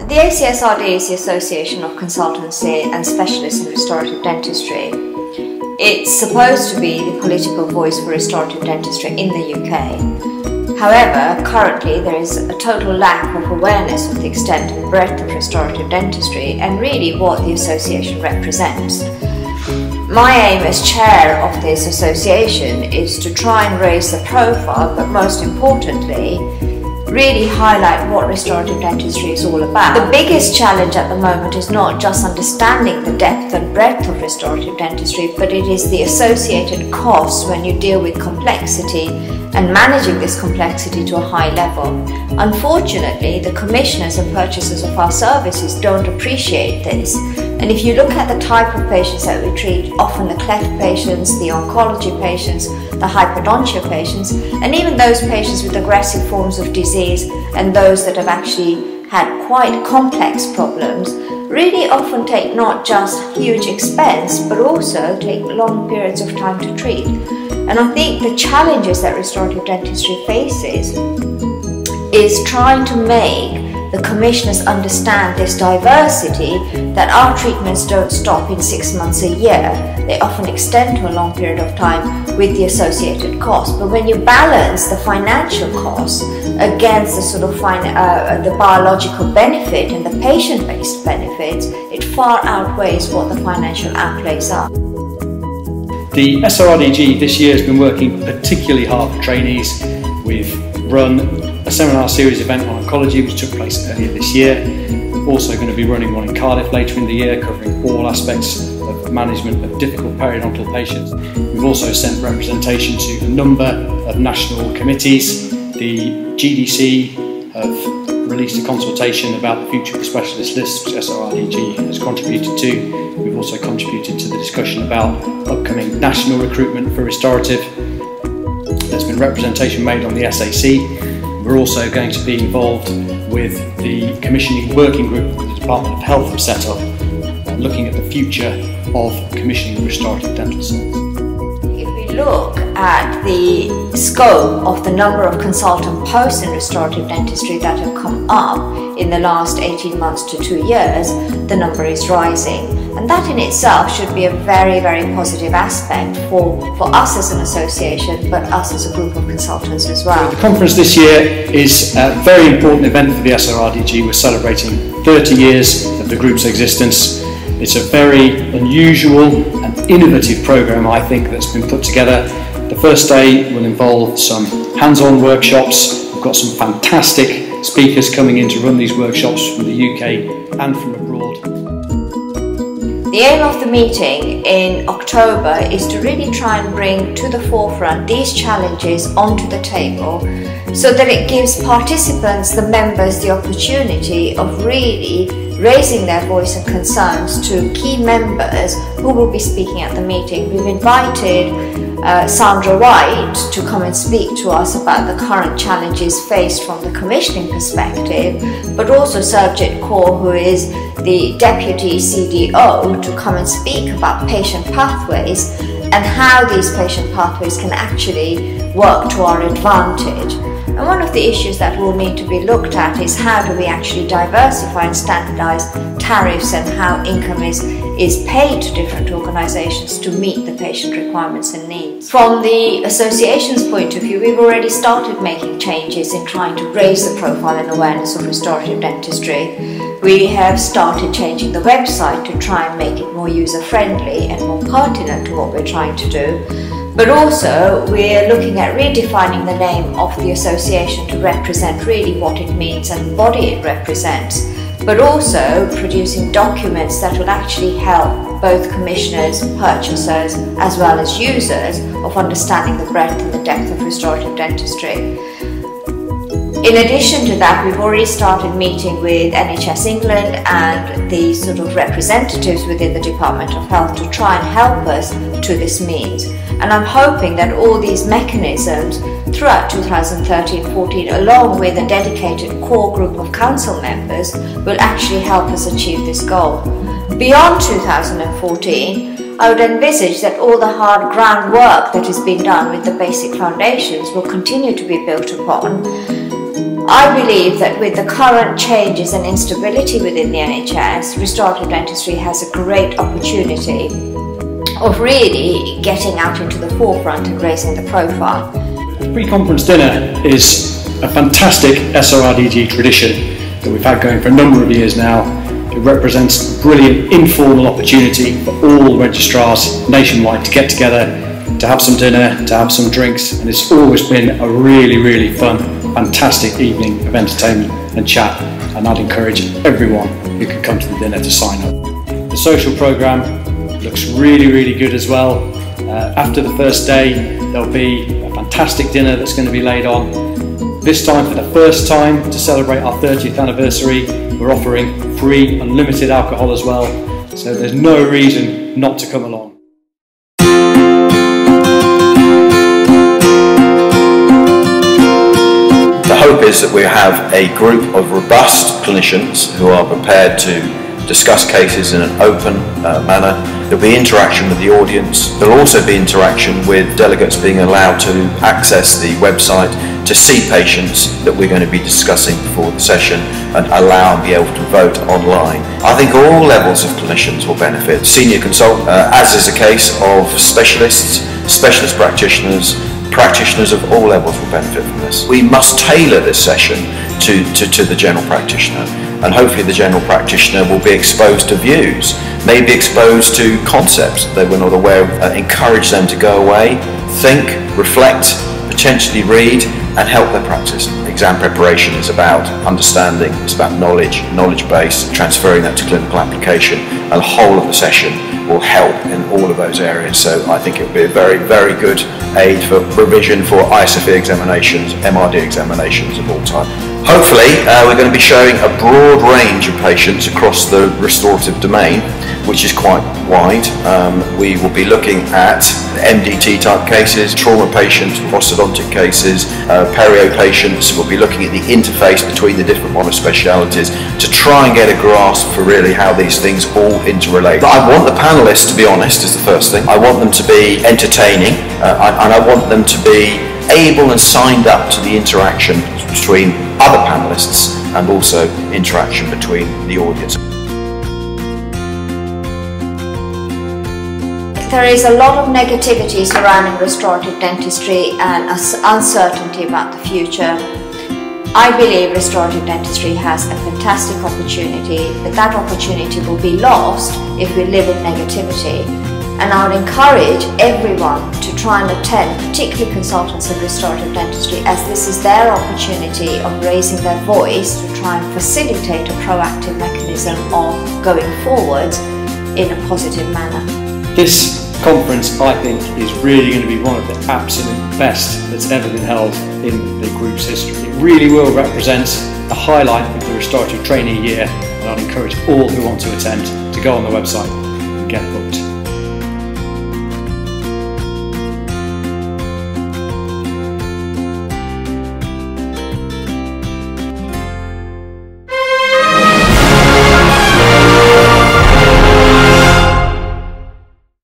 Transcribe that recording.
The ACSRD is the Association of Consultancy and Specialists in Restorative Dentistry. It's supposed to be the political voice for restorative dentistry in the UK. However, currently there is a total lack of awareness of the extent and breadth of restorative dentistry and really what the association represents. My aim as chair of this association is to try and raise the profile, but most importantly, really highlight what restorative dentistry is all about. The biggest challenge at the moment is not just understanding the depth and breadth of restorative dentistry, but it is the associated costs when you deal with complexity and managing this complexity to a high level. Unfortunately, the commissioners and purchasers of our services don't appreciate this. And if you look at the type of patients that we treat, often the cleft patients, the oncology patients, the hyperdontia patients, and even those patients with aggressive forms of disease and those that have actually had quite complex problems, really often take not just huge expense, but also take long periods of time to treat. And I think the challenges that restorative dentistry faces is trying to make the commissioners understand this diversity, that our treatments don't stop in 6 months a year. They often extend to a long period of time with the associated costs. But when you balance the financial costs against the sort of the biological benefit and the patient-based benefits, it far outweighs what the financial outlays are. The Srrdg this year has been working particularly hard for trainees. We've run a seminar series event on oncology which took place earlier this year. We're also going to be running one in Cardiff later in the year covering all aspects of management of difficult periodontal patients. We've also sent representation to a number of national committees. The GDC have released a consultation about the future of specialist lists which Srrdg has contributed to. We've also contributed to the discussion about upcoming national recruitment for restorative. There's been representation made on the SAC. We're also going to be involved with the commissioning working group that the Department of Health have set up, looking at the future of commissioning restorative dental services. If we look at the scope of the number of consultant posts in restorative dentistry that have come up in the last 18 months to 2 years, the number is rising. And that in itself should be a very, very positive aspect for us as an association, but us as a group of consultants as well. The conference this year is a very important event for the Srrdg. We're celebrating 30 years of the group's existence. It's a very unusual and innovative programme, I think, that's been put together. The first day will involve some hands-on workshops. We've got some fantastic speakers coming in to run these workshops from the UK and from abroad. The aim of the meeting in October is to really try and bring to the forefront these challenges onto the table so that it gives participants, the members, the opportunity of really raising their voice and concerns to key members who will be speaking at the meeting. We've invited Sandra White to come and speak to us about the current challenges faced from the commissioning perspective, but also Srrdg Acsrd, who is the Deputy CDO, to come and speak about patient pathways and how these patient pathways can actually work to our advantage. And one of the issues that will need to be looked at is how do we actually diversify and standardise tariffs and how income is paid to different organisations to meet the patient requirements and needs. From the association's point of view, we've already started making changes in trying to raise the profile and awareness of restorative dentistry. We have started changing the website to try and make it more user-friendly and more pertinent to what we're trying to do. But also, we're looking at redefining the name of the association to represent really what it means and the body it represents, but also producing documents that will actually help both commissioners, purchasers, as well as users of understanding the breadth and the depth of restorative dentistry. In addition to that, we've already started meeting with NHS England and the sort of representatives within the Department of Health to try and help us to this means. And I'm hoping that all these mechanisms throughout 2013-14, along with a dedicated core group of council members, will actually help us achieve this goal. Beyond 2014, I would envisage that all the hard groundwork that has been done with the basic foundations will continue to be built upon. I believe that with the current changes and instability within the NHS, restorative dentistry has a great opportunity of really getting out into the forefront and raising the profile. The pre-conference dinner is a fantastic Srrdg tradition that we've had going for a number of years now. It represents a brilliant informal opportunity for all registrars nationwide to get together, to have some dinner, to have some drinks, and it's always been a really fun, fantastic evening of entertainment and chat, and I'd encourage everyone who can come to the dinner to sign up. The social programme looks really good as well. After the first day there'll be a fantastic dinner that's going to be laid on. This time, for the first time, to celebrate our 30th anniversary, we're offering free unlimited alcohol as well, so there's no reason not to come along. The hope is that we have a group of robust clinicians who are prepared to discuss cases in an open manner. There'll be interaction with the audience. There'll also be interaction with delegates being allowed to access the website to see patients that we're going to be discussing before the session and allow and be able to vote online. I think all levels of clinicians will benefit. Senior consultant, as is the case of specialists, specialist practitioners, practitioners of all levels will benefit from this. We must tailor this session to the general practitioner, and hopefully the general practitioner will be exposed to views, maybe exposed to concepts that they were not aware of, encourage them to go away, think, reflect, potentially read, and help their practice. Exam preparation is about understanding, it's about knowledge base, transferring that to clinical application, and the whole of the session will help in all of those areas. So I think it will be a very good aid for revision for ISFE examinations, MRD examinations of all time. Hopefully we're going to be showing a broad range of patients across the restorative domain, which is quite wide. We will be looking at MDT type cases, trauma patients, orthodontic cases, perio patients. We'll be looking at the interface between the different monospecialities to try and get a grasp for really how these things all interrelate. But I want the panellists, to be honest, is the first thing. I want them to be entertaining, and I want them to be able and signed up to the interaction between other panellists and also interaction between the audience. There is a lot of negativity surrounding restorative dentistry and uncertainty about the future. I believe restorative dentistry has a fantastic opportunity, but that opportunity will be lost if we live in negativity. And I would encourage everyone to try and attend, particularly consultants in restorative dentistry, as this is their opportunity of raising their voice to try and facilitate a proactive mechanism of going forward in a positive manner. This conference, I think, is really going to be one of the absolute best that's ever been held in the group's history. It really will represent a highlight of the restorative trainee year, and I'd encourage all who want to attend to go on the website and get booked.